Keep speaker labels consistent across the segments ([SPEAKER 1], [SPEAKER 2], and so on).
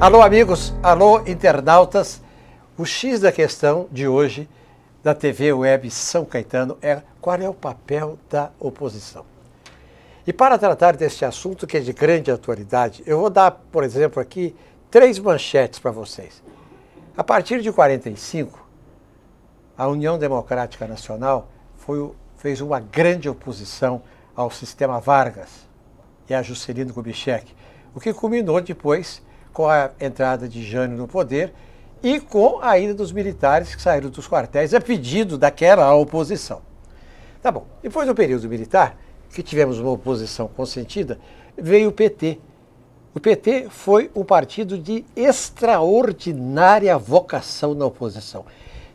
[SPEAKER 1] Alô, amigos, alô, internautas. O X da questão de hoje da TV Web São Caetano é qual é o papel da oposição. E para tratar deste assunto que é de grande atualidade, eu vou dar, por exemplo, aqui 3 manchetes para vocês. A partir de 45, a União Democrática Nacional fez uma grande oposição ao sistema Vargas e a Juscelino Kubitschek, o que culminou depois com a entrada de Jânio no poder e com a ida dos militares que saíram dos quartéis a pedido daquela oposição. Tá bom, depois do período militar, que tivemos uma oposição consentida, veio o PT. O PT foi um partido de extraordinária vocação na oposição.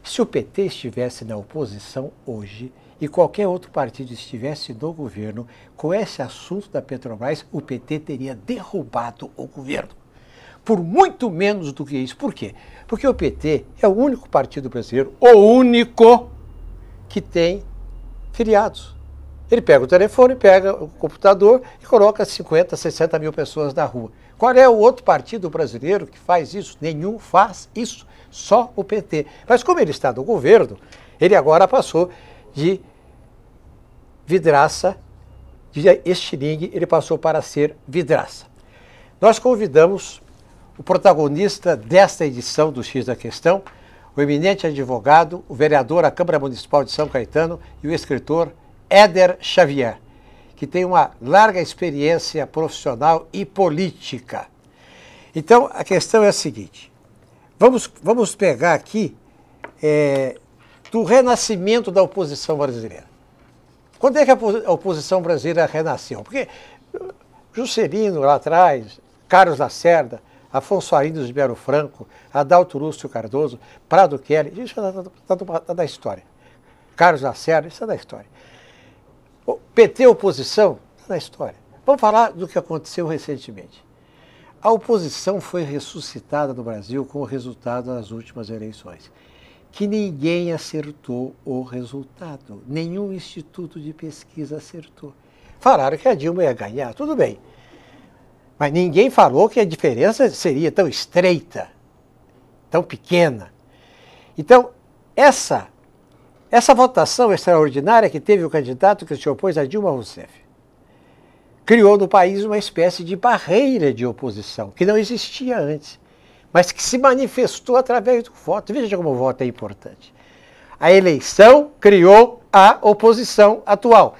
[SPEAKER 1] Se o PT estivesse na oposição hoje e qualquer outro partido estivesse no governo, com esse assunto da Petrobras, o PT teria derrubado o governo. Por muito menos do que isso. Por quê? Porque o PT é o único partido brasileiro, o único, que tem filiados. Ele pega o telefone, pega o computador e coloca 50, 60 mil pessoas na rua. Qual é o outro partido brasileiro que faz isso? Nenhum faz isso, só o PT. Mas como ele está no governo, ele agora passou de vidraça, de estilingue, ele passou para ser vidraça. Nós convidamos o protagonista desta edição do X da Questão, o eminente advogado, o vereador à Câmara Municipal de São Caetano e o escritor Éder Xavier, que tem uma larga experiência profissional e política. Então, a questão é a seguinte, vamos pegar aqui do renascimento da oposição brasileira. Quando é que a oposição brasileira renasceu? Porque Juscelino lá atrás, Carlos Lacerda, Afonso Arinos de Melo Franco, Adalto Lúcio Cardoso, Prado Kelly, isso está da história. Carlos Lacerda, isso é da história. O PT oposição, está da história. Vamos falar do que aconteceu recentemente. A oposição foi ressuscitada no Brasil com o resultado das últimas eleições, que ninguém acertou o resultado, nenhum instituto de pesquisa acertou. Falaram que a Dilma ia ganhar, tudo bem. Mas ninguém falou que a diferença seria tão estreita, tão pequena. Então, essa votação extraordinária que teve o candidato que se opôs a Dilma Rousseff criou no país uma espécie de barreira de oposição, que não existia antes, mas que se manifestou através do voto. Veja como o voto é importante. A eleição criou a oposição atual,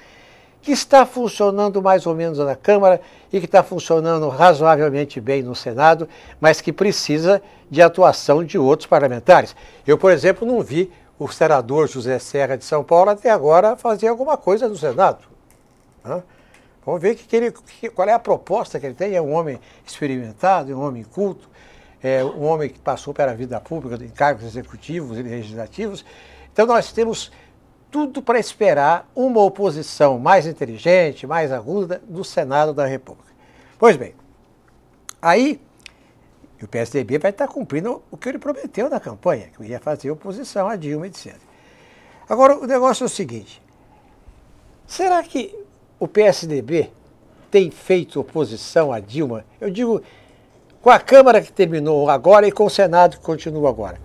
[SPEAKER 1] que está funcionando mais ou menos na Câmara e que está funcionando razoavelmente bem no Senado, mas que precisa de atuação de outros parlamentares. Eu, por exemplo, não vi o senador José Serra de São Paulo até agora fazer alguma coisa no Senado. Vamos ver qual é a proposta que ele tem. É um homem experimentado, é um homem culto, é um homem que passou pela vida pública em cargos executivos e legislativos. Então nós temos tudo para esperar uma oposição mais inteligente, mais aguda do Senado da República. Pois bem, aí o PSDB vai estar cumprindo o que ele prometeu na campanha, que ia fazer oposição a Dilma, etc. Agora, o negócio é o seguinte, será que o PSDB tem feito oposição a Dilma? Eu digo, com a Câmara que terminou agora e com o Senado que continua agora.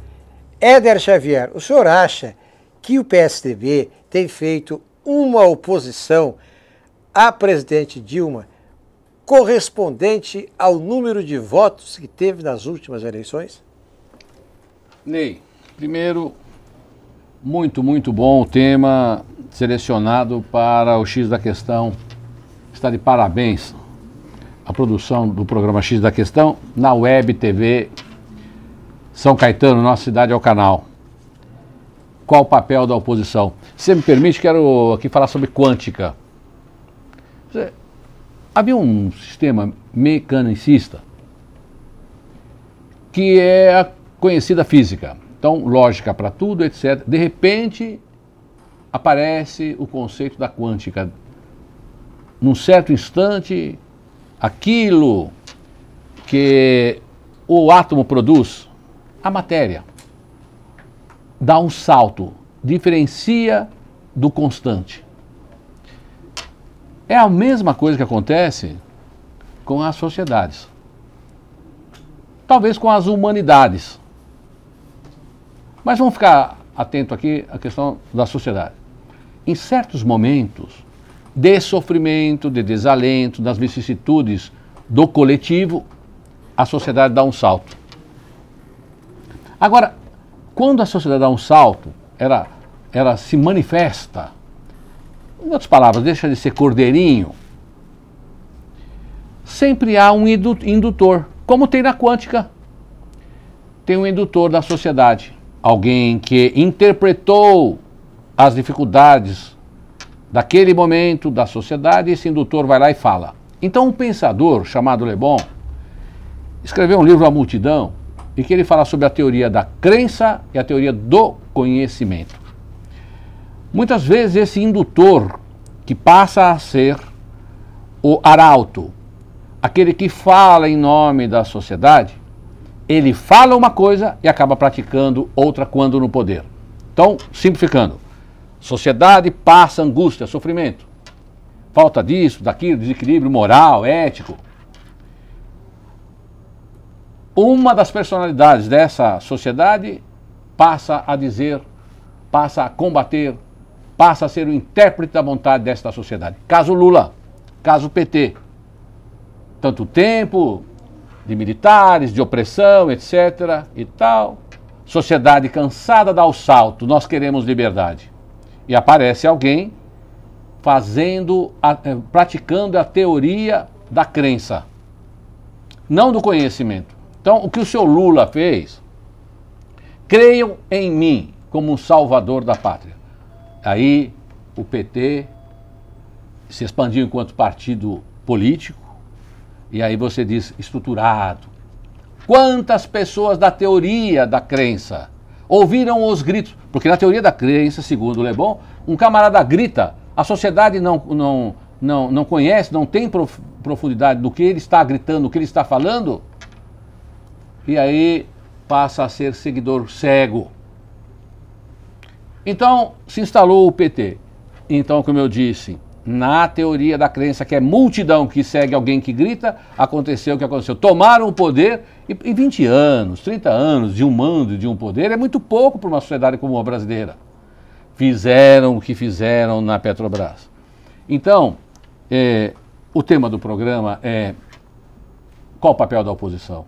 [SPEAKER 1] Éder Xavier, o senhor acha que o PSDB tem feito uma oposição à presidente Dilma correspondente ao número de votos que teve nas últimas eleições?
[SPEAKER 2] Ney, primeiro, muito bom o tema selecionado para o X da Questão. Está de parabéns a produção do programa X da Questão na Web TV São Caetano, nossa cidade é o canal. Qual o papel da oposição? Se me permite, quero aqui falar sobre quântica. Havia um sistema mecanicista que é a conhecida física. Então, lógica para tudo, etc. De repente, aparece o conceito da quântica. Num certo instante, aquilo que o átomo produz a matéria, dá um salto, diferencia do constante. É a mesma coisa que acontece com as sociedades. Talvez com as humanidades. Mas vamos ficar atento aqui à questão da sociedade. Em certos momentos de sofrimento, de desalento, das vicissitudes do coletivo, a sociedade dá um salto. Agora, quando a sociedade dá um salto, ela se manifesta, em outras palavras, deixa de ser cordeirinho, sempre há um indutor, como tem na quântica. Tem um indutor da sociedade, alguém que interpretou as dificuldades daquele momento da sociedade, e esse indutor vai lá e fala. Então um pensador chamado Le Bon escreveu um livro, A Multidão, em que ele fala sobre a teoria da crença e a teoria do conhecimento. Muitas vezes esse indutor, que passa a ser o arauto, aquele que fala em nome da sociedade, ele fala uma coisa e acaba praticando outra quando no poder. Então, simplificando, sociedade passa angústia, sofrimento, falta disso, daquilo, desequilíbrio moral, ético. Uma das personalidades dessa sociedade passa a dizer, passa a combater, passa a ser o intérprete da vontade desta sociedade. Caso Lula, caso PT. Tanto tempo de militares, de opressão, etc. e tal. Sociedade cansada dá o salto, nós queremos liberdade. E aparece alguém praticando a teoria da crença, não do conhecimento. Então, o que o seu Lula fez, creiam em mim como um salvador da pátria. Aí o PT se expandiu enquanto partido político, e aí você diz estruturado. Quantas pessoas da teoria da crença ouviram os gritos? Porque na teoria da crença, segundo o Le Bon, um camarada grita, a sociedade não conhece, não tem profundidade do que ele está gritando, do que ele está falando, e aí passa a ser seguidor cego. Então se instalou o PT. Então, como eu disse, na teoria da crença, que é multidão que segue alguém que grita, aconteceu o que aconteceu. Tomaram o poder e 20 anos, 30 anos de um mando, de um poder, é muito pouco para uma sociedade como a brasileira. Fizeram o que fizeram na Petrobras. Então, o tema do programa é qual o papel da oposição?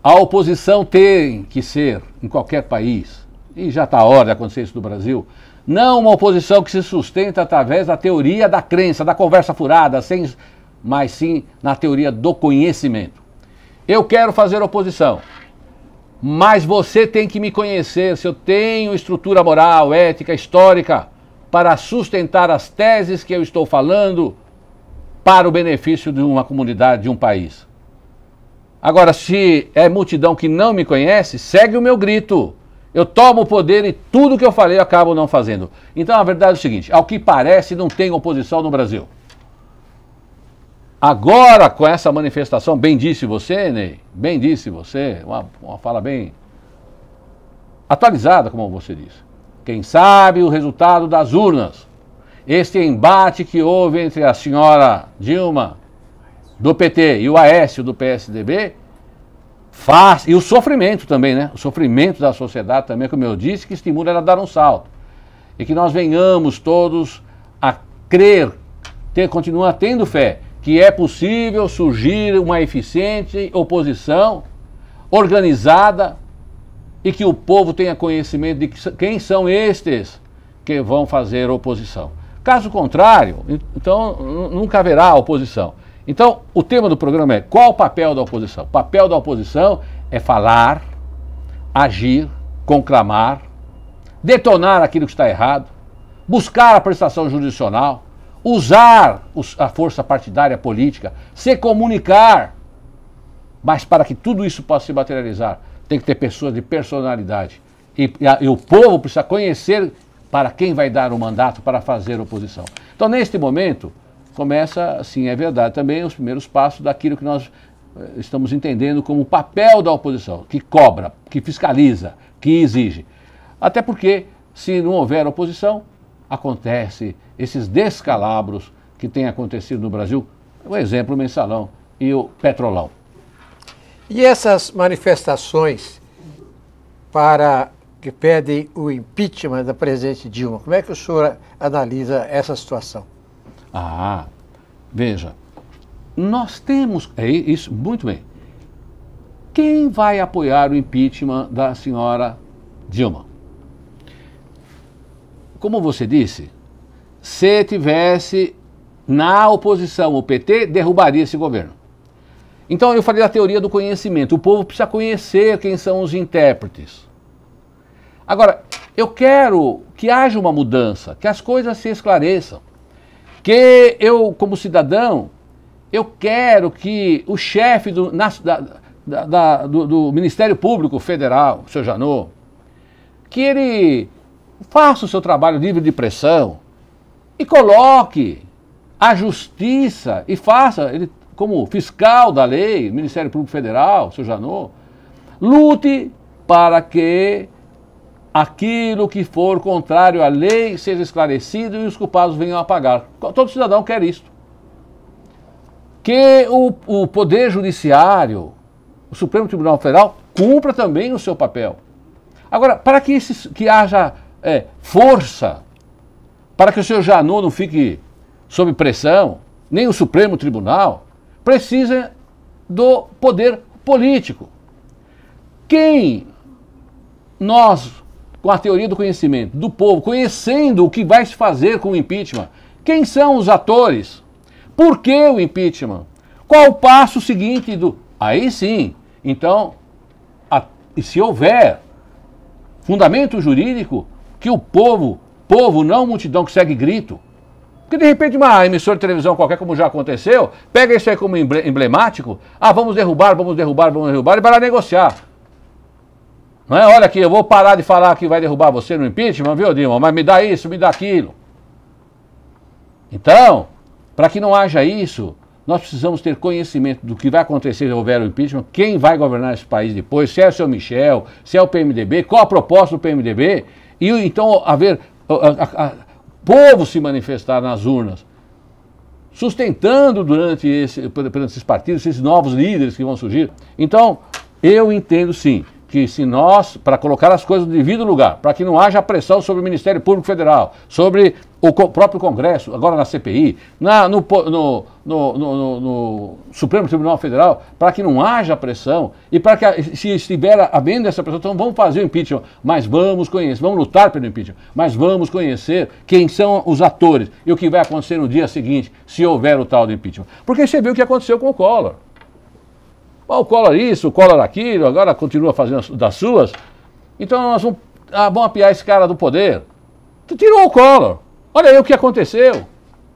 [SPEAKER 2] A oposição tem que ser, em qualquer país, e já está a hora de acontecer isso no Brasil, não uma oposição que se sustenta através da teoria da crença, da conversa furada, mas sim na teoria do conhecimento. Eu quero fazer oposição, mas você tem que me conhecer se eu tenho estrutura moral, ética, histórica, para sustentar as teses que eu estou falando para o benefício de uma comunidade, de um país. Agora, se é multidão que não me conhece, segue o meu grito. Eu tomo o poder e tudo que eu falei eu acabo não fazendo. Então a verdade é o seguinte, ao que parece não tem oposição no Brasil. Agora com essa manifestação, bem disse você, Ney, bem disse você, uma fala bem atualizada, como você disse. Quem sabe o resultado das urnas. Este embate que houve entre a senhora Dilma, do PT, e o Aécio, do PSDB, e o sofrimento também, né? O sofrimento da sociedade também, como eu disse, que estimula ela a dar um salto. E que nós venhamos todos a crer, continuar tendo fé, que é possível surgir uma eficiente oposição organizada e que o povo tenha conhecimento de quem são estes que vão fazer oposição. Caso contrário, então nunca haverá oposição. Então, o tema do programa é qual o papel da oposição? O papel da oposição é falar, agir, conclamar, detonar aquilo que está errado, buscar a prestação jurisdicional, usar a força partidária política, se comunicar. Mas para que tudo isso possa se materializar, tem que ter pessoas de personalidade. E o povo precisa conhecer para quem vai dar o mandato para fazer oposição. Então, neste momento, começa, sim, é verdade, também os primeiros passos daquilo que nós estamos entendendo como o papel da oposição, que cobra, que fiscaliza, que exige. Até porque, se não houver oposição, acontece esses descalabros que têm acontecido no Brasil, o exemplo, o Mensalão e o Petrolão.
[SPEAKER 1] E essas manifestações que pedem o impeachment da presidente Dilma, como é que o senhor analisa essa situação?
[SPEAKER 2] Veja, nós temos... É isso, muito bem. Quem vai apoiar o impeachment da senhora Dilma? Como você disse, se tivesse na oposição o PT, derrubaria esse governo. Então eu falei da teoria do conhecimento. O povo precisa conhecer quem são os intérpretes. Agora, eu quero que haja uma mudança, que as coisas se esclareçam. Que eu, como cidadão, eu quero que o chefe do Ministério Público Federal, o senhor Janot, que ele faça o seu trabalho livre de pressão e coloque a justiça e faça, ele como fiscal da lei, Ministério Público Federal, o senhor Janot, lute para que aquilo que for contrário à lei seja esclarecido e os culpados venham a pagar. Todo cidadão quer isso. Que o Poder Judiciário, o Supremo Tribunal Federal, cumpra também o seu papel. Agora, para que haja força, para que o senhor Janot não fique sob pressão, nem o Supremo Tribunal, precisa do poder político. Quem nós, com a teoria do conhecimento, do povo, conhecendo o que vai se fazer com o impeachment, quem são os atores? Por que o impeachment? Qual o passo seguinte do... Aí sim, então, e se houver fundamento jurídico, que o povo não multidão que segue grito, porque de repente uma emissora de televisão qualquer, como já aconteceu, pega isso aí como emblemático, vamos derrubar, e vai lá negociar. Não é? Olha aqui, eu vou parar de falar que vai derrubar você no impeachment, viu, Dilma? Mas me dá isso, me dá aquilo. Então, para que não haja isso, nós precisamos ter conhecimento do que vai acontecer se houver o impeachment, quem vai governar esse país depois, se é o seu Michel, se é o PMDB, qual a proposta do PMDB, e então haver povo se manifestar nas urnas, sustentando perante esses partidos, esses novos líderes que vão surgir. Então, eu entendo sim, que se nós, para colocar as coisas no devido lugar, para que não haja pressão sobre o Ministério Público Federal, sobre o próprio Congresso, agora na CPI, no Supremo Tribunal Federal, para que não haja pressão e para que, se estiver havendo essa pressão, então vamos fazer o impeachment, mas vamos conhecer, vamos lutar pelo impeachment, mas vamos conhecer quem são os atores e o que vai acontecer no dia seguinte, se houver o tal do impeachment. Porque você viu o que aconteceu com o Collor. O Collor isso, o Collor aquilo, agora continua fazendo das suas. Então nós vamos apiar esse cara do poder. Tu tirou o Collor. Olha aí o que aconteceu.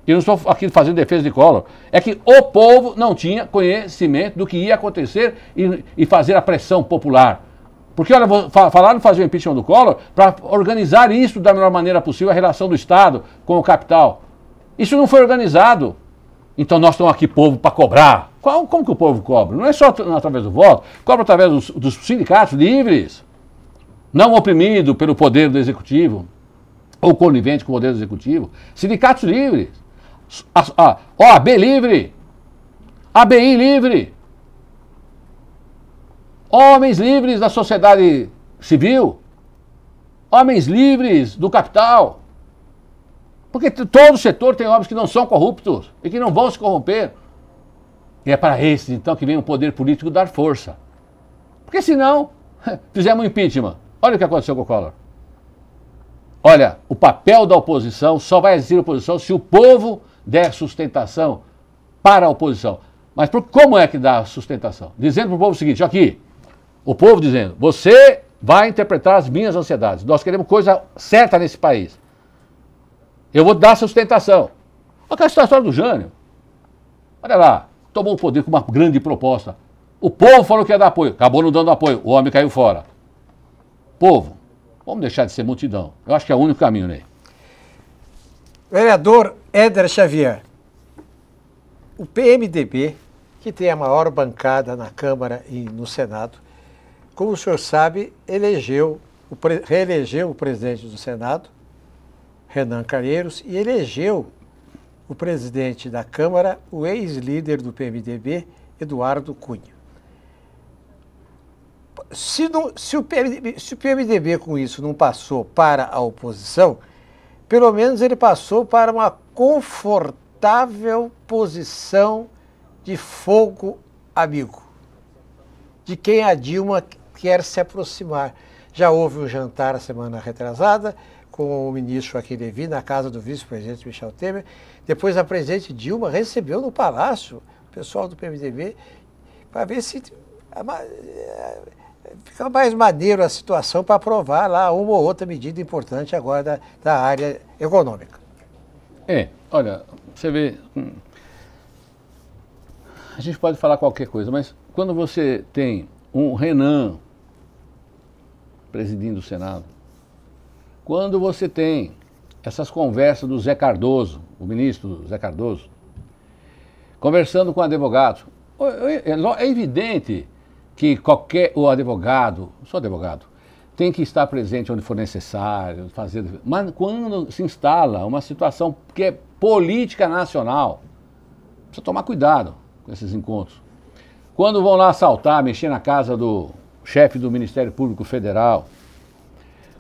[SPEAKER 2] E não estou aqui fazendo defesa de Collor. É que o povo não tinha conhecimento do que ia acontecer e fazer a pressão popular. Porque, olha, falaram em fazer o impeachment do Collor para organizar isso da melhor maneira possível, a relação do Estado com o capital. Isso não foi organizado. Então nós estamos aqui, povo, para cobrar. Como que o povo cobra? Não é só através do voto, cobra através dos sindicatos livres, não oprimido pelo poder do executivo, ou conivente com o poder do executivo. Sindicatos livres, OAB livre, ABI livre, homens livres da sociedade civil, homens livres do capital. Porque todo setor tem homens que não são corruptos e que não vão se corromper. E é para esses, então, que vem o poder político dar força. Porque senão, fizemos um impeachment. Olha o que aconteceu com o Collor. Olha, o papel da oposição só vai existir oposição se o povo der sustentação para a oposição. Mas como é que dá sustentação? Dizendo para o povo o seguinte, aqui, o povo dizendo, você vai interpretar as minhas ansiedades. Nós queremos coisa certa nesse país. Eu vou dar sustentação. Olha a situação do Jânio. Olha lá, tomou o poder com uma grande proposta. O povo falou que ia dar apoio, acabou não dando apoio, o homem caiu fora. Povo, vamos deixar de ser multidão. Eu acho que é o único caminho, né?
[SPEAKER 1] Vereador Éder Xavier, o PMDB, que tem a maior bancada na Câmara e no Senado, como o senhor sabe, reelegeu o presidente do Senado, Renan Calheiros, e elegeu o presidente da Câmara, o ex-líder do PMDB, Eduardo Cunha. Se o PMDB com isso não passou para a oposição, pelo menos ele passou para uma confortável posição de fogo amigo, de quem a Dilma quer se aproximar. Já houve um jantar a semana retrasada com o ministro Joaquim Levy na casa do vice-presidente Michel Temer. Depois a presidente Dilma recebeu no Palácio o pessoal do PMDB para ver se fica mais maneiro a situação para aprovar lá uma ou outra medida importante agora da área econômica.
[SPEAKER 2] Olha, você vê, a gente pode falar qualquer coisa, mas quando você tem um Renan presidindo o Senado, quando você tem essas conversas do Zé Cardoso, o ministro Zé Cardoso, conversando com advogados, é evidente que o advogado, sou advogado, tem que estar presente onde for necessário, mas quando se instala uma situação que é política nacional, precisa tomar cuidado com esses encontros. Quando vão lá assaltar, mexer na casa do chefe do Ministério Público Federal,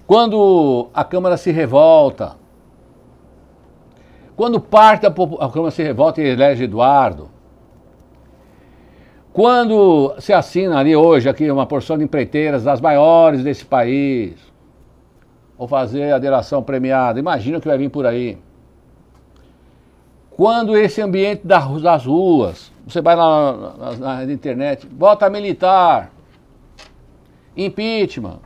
[SPEAKER 2] quando a Câmara se revolta, quando parte a Câmara se revolta e elege Eduardo, quando se assina ali hoje aqui uma porção de empreiteiras das maiores desse país, ou fazer a delação premiada, imagina o que vai vir por aí. Quando esse ambiente das ruas, você vai lá na internet, volta militar, impeachment.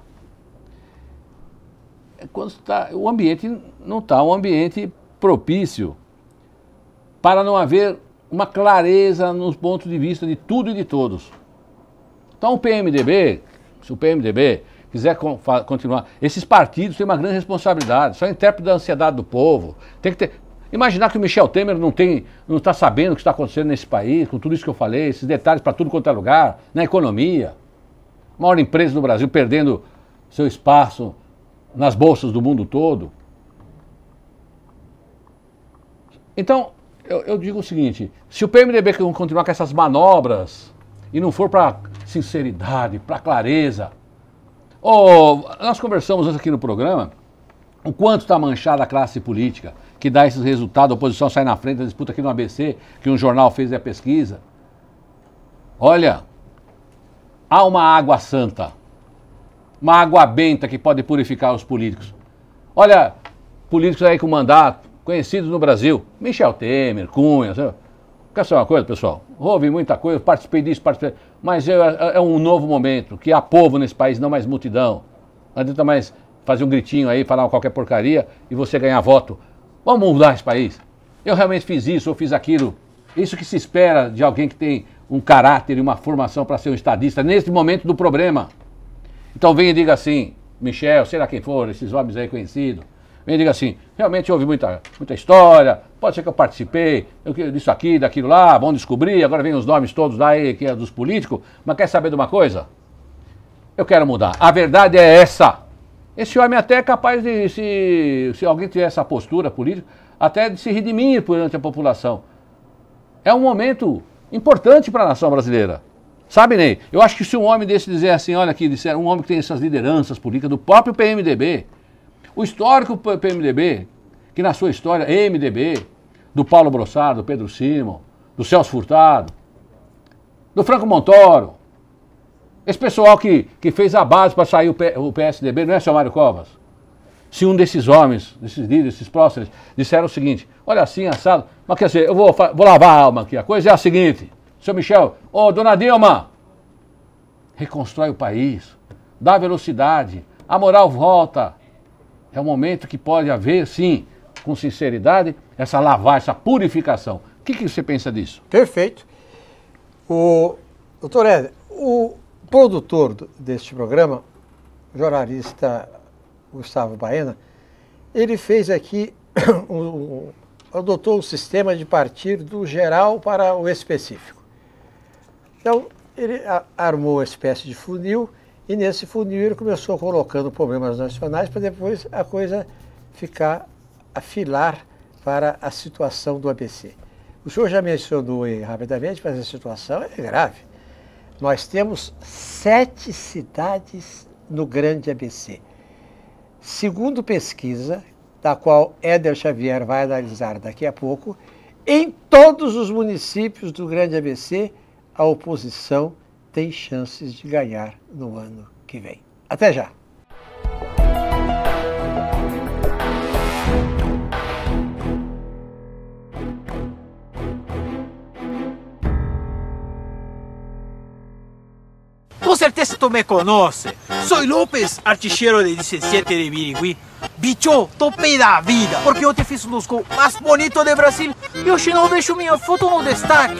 [SPEAKER 2] Quando o ambiente não está um ambiente propício para não haver uma clareza nos pontos de vista de tudo e de todos. Então se o PMDB quiser continuar, esses partidos têm uma grande responsabilidade, são intérpretes da ansiedade do povo. Tem que ter. Imaginar que o Michel Temer não está sabendo o que está acontecendo nesse país, com tudo isso que eu falei, esses detalhes para tudo quanto é lugar, na economia. A maior empresa do Brasil perdendo seu espaço nas bolsas do mundo todo. Então, eu digo o seguinte, se o PMDB continuar com essas manobras e não for para sinceridade, para clareza, nós conversamos antes aqui no programa o quanto está manchada a classe política, que dá esses resultados, a oposição sai na frente da disputa aqui no ABC, que um jornal fez a pesquisa. Olha, há uma água santa, uma água benta que pode purificar os políticos. Olha, políticos aí com mandato, conhecidos no Brasil, Michel Temer, Cunha, sabe? Quer saber uma coisa, pessoal? Houve muita coisa, participei disso, mas é um novo momento, que há povo nesse país, não mais multidão. Não adianta mais fazer um gritinho aí, falar qualquer porcaria e você ganhar voto. Vamos mudar esse país. Eu realmente fiz isso, eu fiz aquilo. Isso que se espera de alguém que tem um caráter e uma formação para ser um estadista nesse momento do problema. Então venha e diga assim, Michel, sei lá quem for, esses homens aí conhecidos, venha e diga assim, realmente houve muita história, pode ser que eu participei, disso aqui, daquilo lá, vão descobrir, agora vem os nomes todos lá aí, que é dos políticos, mas quer saber de uma coisa? Eu quero mudar. A verdade é essa. Esse homem até é capaz de, se alguém tiver essa postura política, até de se redimir perante a população. É um momento importante para a nação brasileira. Sabe, Ney? Eu acho que se um homem desse dizer assim, olha aqui, um homem que tem essas lideranças políticas do próprio PMDB, o histórico PMDB, que na sua história, MDB, do Paulo Brossard, do Pedro Simon, do Celso Furtado, do Franco Montoro, esse pessoal que fez a base para sair o PSDB, não é seu Mário Covas? Se um desses homens, desses líderes, esses próceres, disseram o seguinte, olha assim, assado, mas quer dizer, eu vou lavar a alma aqui, a coisa é a seguinte, seu Michel, dona Dilma, reconstrói o país, dá velocidade, a moral volta. É um momento que pode haver, sim, com sinceridade, essa lavagem, essa purificação. O que você pensa disso?
[SPEAKER 1] Perfeito. Doutor Éder, o produtor deste programa, o jornalista Gustavo Baena, ele fez aqui, adotou um sistema de partir do geral para o específico. Então, ele armou uma espécie de funil e nesse funil ele começou colocando problemas nacionais para depois a coisa afilar para a situação do ABC. O senhor já mencionou aí rapidamente, mas a situação é grave. Nós temos 7 cidades no grande ABC. Segundo pesquisa, da qual Éder Xavier vai analisar daqui a pouco, em todos os municípios do grande ABC, a oposição tem chances de ganhar no ano que vem. Até já!
[SPEAKER 3] Con certeza tú me conoces. Soy López, archichero de 17 de Birigüí. Bicho, topei da vida, porque eu te fiz um dos gols mais bonitos de Brasil e hoje não deixo minha foto no destaque.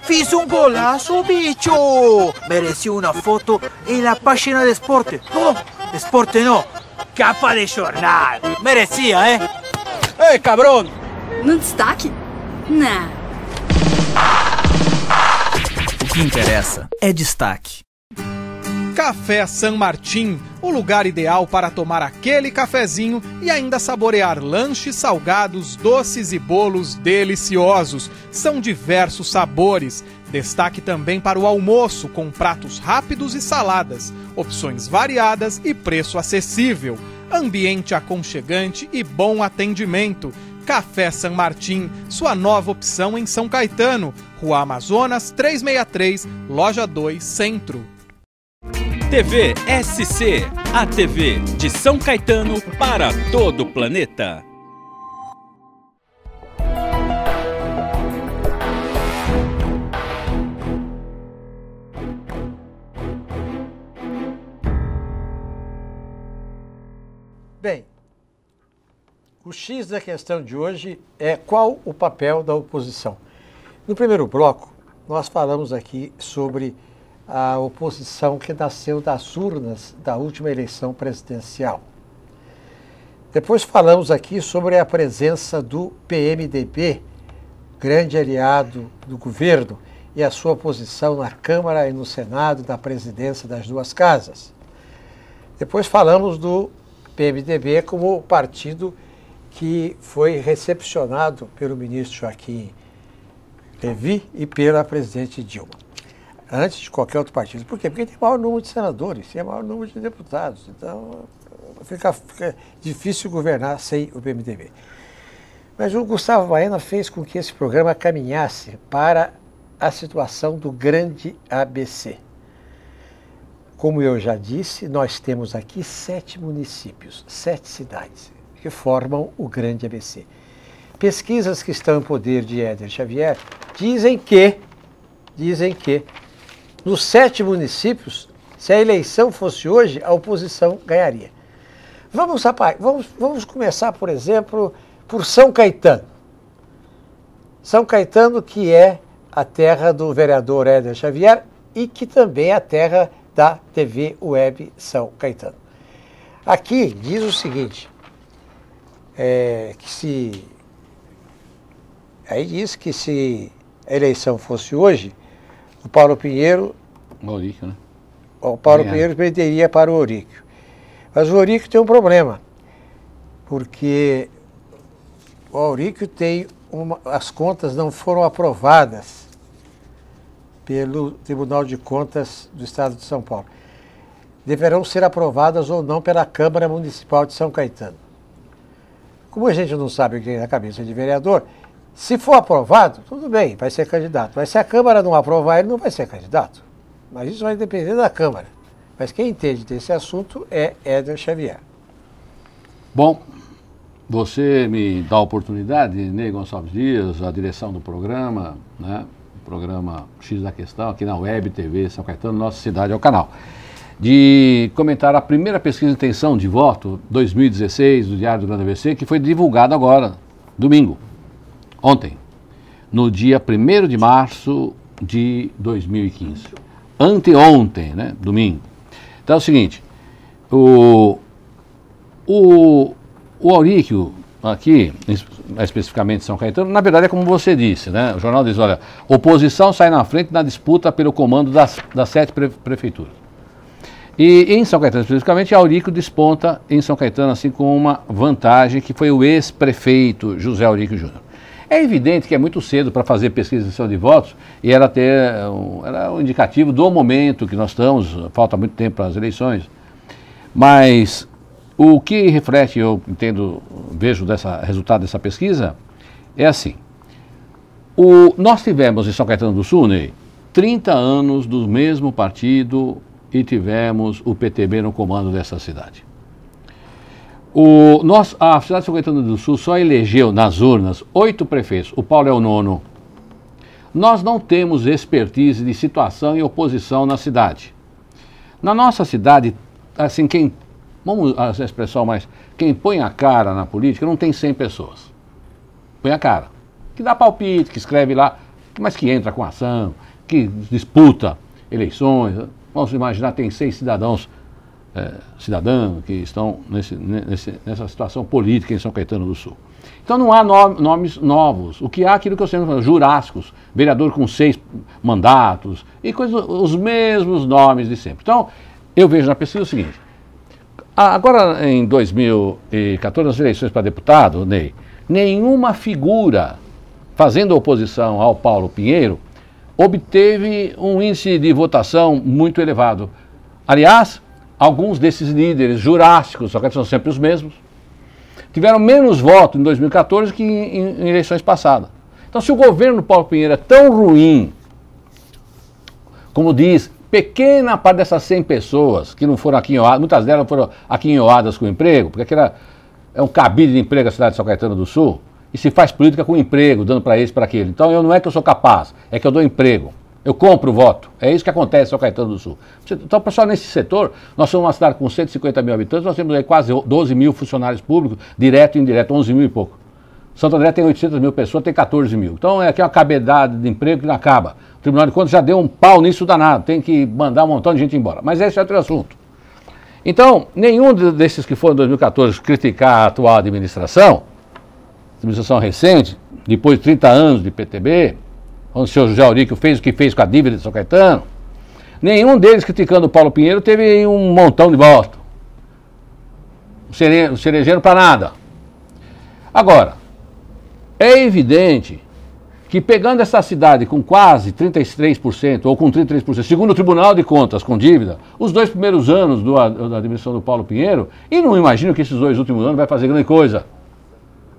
[SPEAKER 3] Fiz um golaço, bicho! Mereci uma foto na página de esporte. Não, esporte não, capa de jornal. Merecia, hein? Ei, cabrão!
[SPEAKER 4] No destaque? Não.
[SPEAKER 5] O que interessa é destaque.
[SPEAKER 6] Café San Martín, o lugar ideal para tomar aquele cafezinho e ainda saborear lanches salgados, doces e bolos deliciosos. São diversos sabores. Destaque também para o almoço, com pratos rápidos e saladas, opções variadas e preço acessível. Ambiente aconchegante e bom atendimento. Café San Martín, sua nova opção em São Caetano, Rua Amazonas 363, Loja 2, Centro.
[SPEAKER 5] TV SC, a TV de São Caetano para todo o planeta.
[SPEAKER 1] Bem, o X da questão de hoje é qual o papel da oposição. No primeiro bloco, nós falamos aqui sobre a oposição que nasceu das urnas da última eleição presidencial. Depois falamos aqui sobre a presença do PMDB, grande aliado do governo, e a sua posição na Câmara e no Senado da presidência das duas casas. Depois falamos do PMDB como partido que foi recepcionado pelo ministro Joaquim Levy e pela presidente Dilma, antes de qualquer outro partido. Por quê? Porque tem maior número de senadores, tem maior número de deputados. Então, fica difícil governar sem o PMDB. Mas o Gustavo Baena fez com que esse programa caminhasse para a situação do grande ABC. Como eu já disse, nós temos aqui 7 municípios, 7 cidades, que formam o grande ABC. Pesquisas que estão em poder de Éder Xavier dizem que nos 7 municípios, se a eleição fosse hoje, a oposição ganharia. Vamos começar, por exemplo, por São Caetano. São Caetano, que é a terra do vereador Éder Xavier e que também é a terra da TV Web São Caetano. Aqui diz o seguinte, diz que se a eleição fosse hoje, o Paulo Pinheiro...
[SPEAKER 2] Auríquio, né?
[SPEAKER 1] O Paulo Pinheiro perderia para o Auríquio. Mas o Auríquio tem um problema, porque o Auríquio tem as contas não foram aprovadas pelo Tribunal de Contas do Estado de São Paulo. Deverão ser aprovadas ou não pela Câmara Municipal de São Caetano. Como a gente não sabe o que é na cabeça de vereador, se for aprovado, tudo bem, vai ser candidato. Mas se a Câmara não aprovar, ele não vai ser candidato. Mas isso vai depender da Câmara. Mas quem entende desse assunto é Éder Xavier.
[SPEAKER 2] Bom, você me dá a oportunidade, Ney Gonçalves Dias, a direção do programa, né? O programa X da Questão, aqui na Web TV São Caetano, Nossa Cidade é o canal, de comentar a primeira pesquisa de intenção de voto 2016 do Diário do Grande ABC, que foi divulgada agora, domingo, ontem, no dia 1º de março de 2015. Anteontem, né? Domingo. Então é o seguinte, o Auríquio aqui, especificamente em São Caetano, na verdade é como você disse, né? O jornal diz, olha, oposição sai na frente na disputa pelo comando das 7 prefeituras. E em São Caetano, especificamente, Aurico desponta em São Caetano, assim, com uma vantagem, que foi o ex-prefeito José Aurico Júnior. É evidente que é muito cedo para fazer pesquisa de votos, e era um indicativo do momento que nós estamos, falta muito tempo para as eleições, mas o que reflete, eu entendo, vejo resultado dessa pesquisa, é assim, nós tivemos em São Caetano do Sul, Ney, 30 anos do mesmo partido e tivemos o PTB no comando dessa cidade. A cidade de São Caetano do Sul só elegeu nas urnas 8 prefeitos, o Paulo é o 9º. Nós não temos expertise de situação e oposição na cidade. Na nossa cidade, assim, vamos usar essa expressão, mas quem põe a cara na política não tem 100 pessoas. Põe a cara. Que dá palpite, que escreve lá, mas que entra com ação, que disputa eleições. Vamos imaginar, tem 6 cidadãos que estão nessa situação política em São Caetano do Sul. Então não há nomes novos. O que há é aquilo que eu sempre falo, jurássicos, vereador com 6 mandatos, e os mesmos nomes de sempre. Então, eu vejo na pesquisa o seguinte, agora em 2014, nas eleições para deputado, Ney, nenhuma figura fazendo oposição ao Paulo Pinheiro obteve um índice de votação muito elevado. Aliás, alguns desses líderes jurássicos, só que são sempre os mesmos, tiveram menos votos em 2014 que em eleições passadas. Então, se o governo do Paulo Pinheiro é tão ruim, como diz, pequena parte dessas 100 pessoas que não foram aquinhoadas, muitas delas foram aquinhoadas com emprego, porque aquela é um cabide de emprego a cidade de São Caetano do Sul, e se faz política com emprego, dando para esse, para aquele. Então, não é que eu sou capaz, é que eu dou emprego. Eu compro o voto. É isso que acontece em São Caetano do Sul. Então, pessoal, nesse setor, nós somos uma cidade com 150 mil habitantes, nós temos aí quase 12 mil funcionários públicos, direto e indireto, 11 mil e pouco. Santo André tem 800 mil pessoas, tem 14 mil. Então, aqui é uma cabedade de emprego que não acaba. O Tribunal de Contas já deu um pau nisso danado, tem que mandar um montão de gente embora. Mas esse é outro assunto. Então, nenhum desses que foram em 2014 criticar a atual administração recente, depois de 30 anos de PTB, onde o senhor José Aurico fez o que fez com a dívida de São Caetano, nenhum deles criticando o Paulo Pinheiro teve um montão de votos. Não se elegeram para nada. Agora, é evidente que pegando essa cidade com quase 33%, ou com 33%, segundo o Tribunal de Contas com dívida, os 2 primeiros anos da administração do Paulo Pinheiro, e não imagino que esses 2 últimos anos vai fazer grande coisa,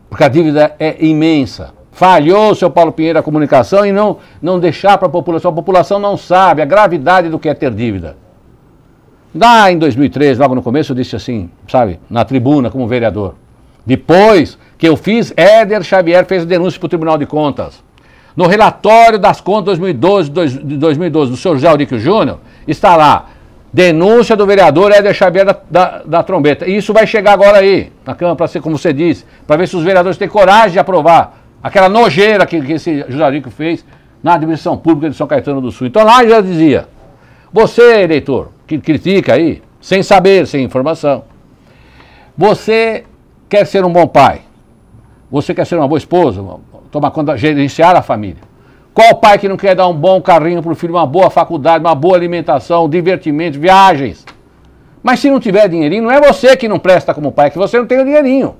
[SPEAKER 2] porque a dívida é imensa. Falhou o seu Paulo Pinheiro a comunicação e não deixar para a população não sabe a gravidade do que é ter dívida. Lá em 2013, logo no começo, eu disse assim, sabe, na tribuna como vereador. Depois que eu fiz, Éder Xavier fez denúncia para o Tribunal de Contas. No relatório das contas de 2012 do senhor José Aurico Júnior, está lá, denúncia do vereador Éder Xavier da Trombeta. E isso vai chegar agora aí, na Câmara, para ser como você disse, para ver se os vereadores têm coragem de aprovar aquela nojeira que esse José Aurico fez na administração pública de São Caetano do Sul. Então lá já dizia, você, eleitor, que critica aí, sem saber, sem informação, você quer ser um bom pai, você quer ser uma boa esposa, tomar conta, gerenciar a família. Qual pai que não quer dar um bom carrinho para o filho, uma boa faculdade, uma boa alimentação, divertimento, viagens? Mas se não tiver dinheirinho, não é você que não presta como pai, é que você não tem o dinheirinho.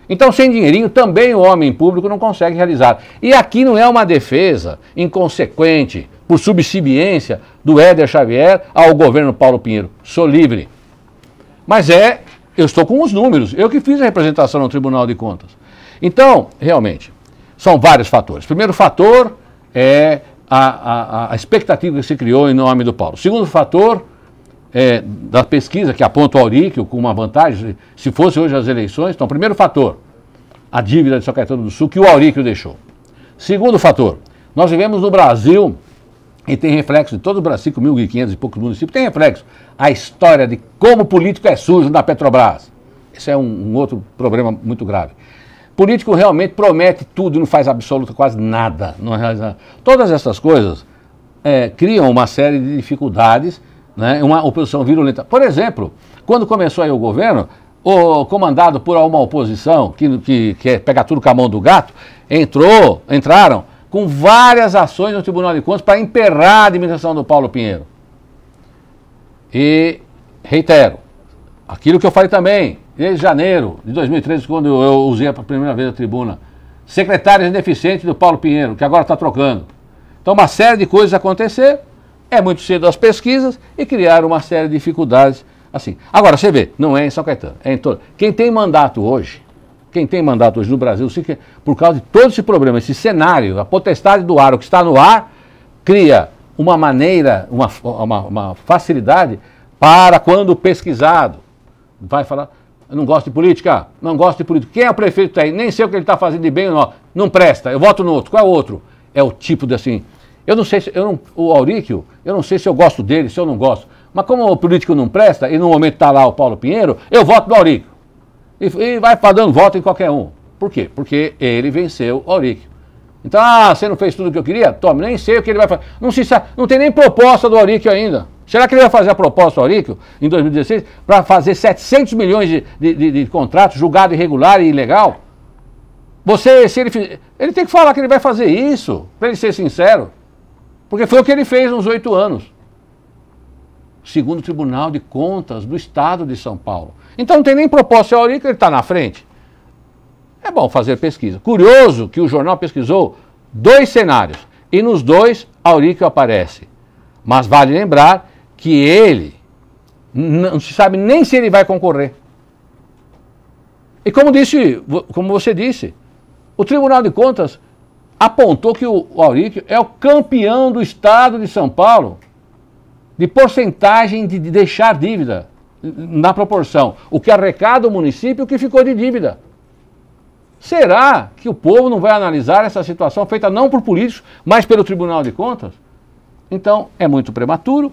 [SPEAKER 2] Então, sem dinheirinho, também o homem público não consegue realizar. E aqui não é uma defesa inconsequente, por subserviência do Éder Xavier ao governo Paulo Pinheiro. Sou livre. Mas eu estou com os números, eu que fiz a representação no Tribunal de Contas. Então, realmente, são vários fatores. Primeiro fator é a expectativa que se criou em nome do Paulo. Segundo fator é da pesquisa que aponta o Aurico com uma vantagem, se fosse hoje as eleições. Então, primeiro fator, a dívida de São Caetano do Sul que o Aurico deixou. Segundo fator, nós vivemos no Brasil, e tem reflexo em todo o Brasil, 5.500 e poucos municípios, tem reflexo a história de como o político é sujo na Petrobras. Esse é um outro problema muito grave. Político realmente promete tudo e não faz absoluta quase nada. Não realiza. Todas essas coisas criam uma série de dificuldades, né, uma oposição virulenta. Por exemplo, quando começou aí o governo, comandado por uma oposição que quer pegar tudo com a mão do gato, entraram com várias ações no Tribunal de Contas para emperrar a administração do Paulo Pinheiro. E reitero, aquilo que eu falei também, desde janeiro de 2013, quando eu usei pela primeira vez a tribuna, secretário ineficiente do Paulo Pinheiro, que agora está trocando. Então uma série de coisas aconteceram, é muito cedo as pesquisas e criaram uma série de dificuldades assim. Agora, você vê, não é em São Caetano, é em todo. Quem tem mandato hoje no Brasil, por causa de todo esse problema, esse cenário, a potestade do ar, o que está no ar, cria uma maneira, uma facilidade para quando o pesquisado vai falar, eu não gosto de política, não gosto de política. Quem é o prefeito aí? Nem sei o que ele está fazendo de bem ou não. Não presta, eu voto no outro. Qual é o outro? É o tipo de assim, eu não sei se, o Auríquio, eu não sei se eu gosto dele, se eu não gosto. Mas como o político não presta, e no momento está lá o Paulo Pinheiro, eu voto no Auríquio. E vai dando voto em qualquer um. Por quê? Porque ele venceu o Auríquio. Então, você não fez tudo o que eu queria? Tome, nem sei o que ele vai fazer. Não tem nem proposta do Auríquio ainda. Será que ele vai fazer a proposta do Auríquio em 2016 para fazer 700 milhões de contratos julgado irregular e ilegal? Ele tem que falar que ele vai fazer isso, para ele ser sincero. Porque foi o que ele fez nos 8 anos. Segundo o Tribunal de Contas do Estado de São Paulo. Então não tem nem proposta ao Auríquio, ele está na frente. É bom fazer pesquisa. Curioso que o jornal pesquisou 2 cenários. E nos 2, Auríquio aparece. Mas vale lembrar que ele não se sabe nem se ele vai concorrer. E como você disse, o Tribunal de Contas apontou que o Auríquio é o campeão do Estado de São Paulo de porcentagem de deixar dívida na proporção. O que arrecada o município, o que ficou de dívida. Será que o povo não vai analisar essa situação feita não por políticos, mas pelo Tribunal de Contas? Então, é muito prematuro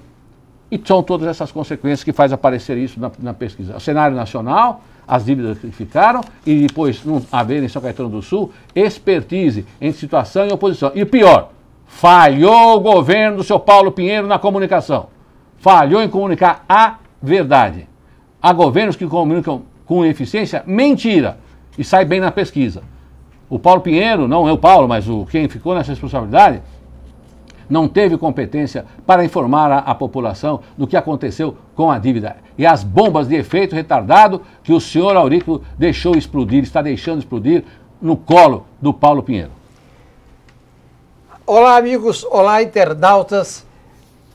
[SPEAKER 2] e são todas essas consequências que faz aparecer isso na pesquisa. O cenário nacional, as dívidas que ficaram e depois não haver em São Caetano do Sul expertise em situação e oposição. E o pior, falhou o governo do seu Paulo Pinheiro na comunicação. Falhou em comunicar a verdade. Há governos que comunicam com eficiência mentira e sai bem na pesquisa. O Paulo Pinheiro, não é o Paulo, mas quem ficou nessa responsabilidade, não teve competência para informar a população do que aconteceu com a dívida e as bombas de efeito retardado que o senhor Auríquio deixou explodir, está deixando explodir no colo do Paulo Pinheiro.
[SPEAKER 1] Olá, amigos, olá, internautas,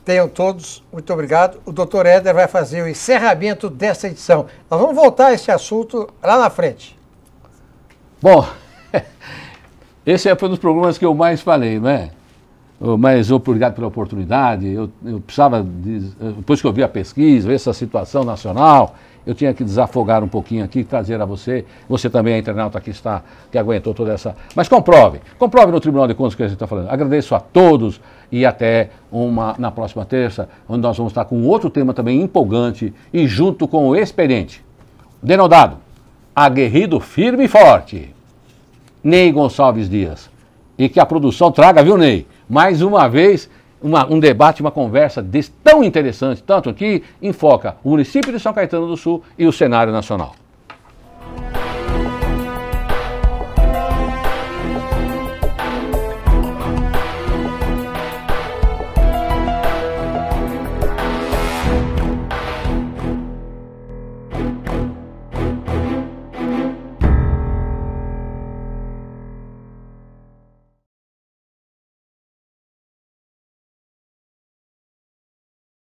[SPEAKER 1] tenham todos, muito obrigado. O Dr. Éder vai fazer o encerramento dessa edição. Nós vamos voltar a esse assunto lá na frente.
[SPEAKER 2] Bom, esse foi um dos programas que eu mais falei, não é? Mas obrigado pela oportunidade. Eu precisava, depois que eu vi a pesquisa, ver essa situação nacional, eu tinha que desafogar um pouquinho aqui, trazer a você. Você também, a internauta que aguentou toda essa... Mas comprove no Tribunal de Contas o que a gente está falando. Agradeço a todos e até na próxima terça, onde nós vamos estar com outro tema também empolgante e junto com o experiente, denodado, aguerrido, firme e forte, Ney Gonçalves Dias. E que a produção traga, viu, Ney? Mais uma vez, um debate, uma conversa tão interessante, tanto que enfoca o município de São Caetano do Sul e o cenário nacional.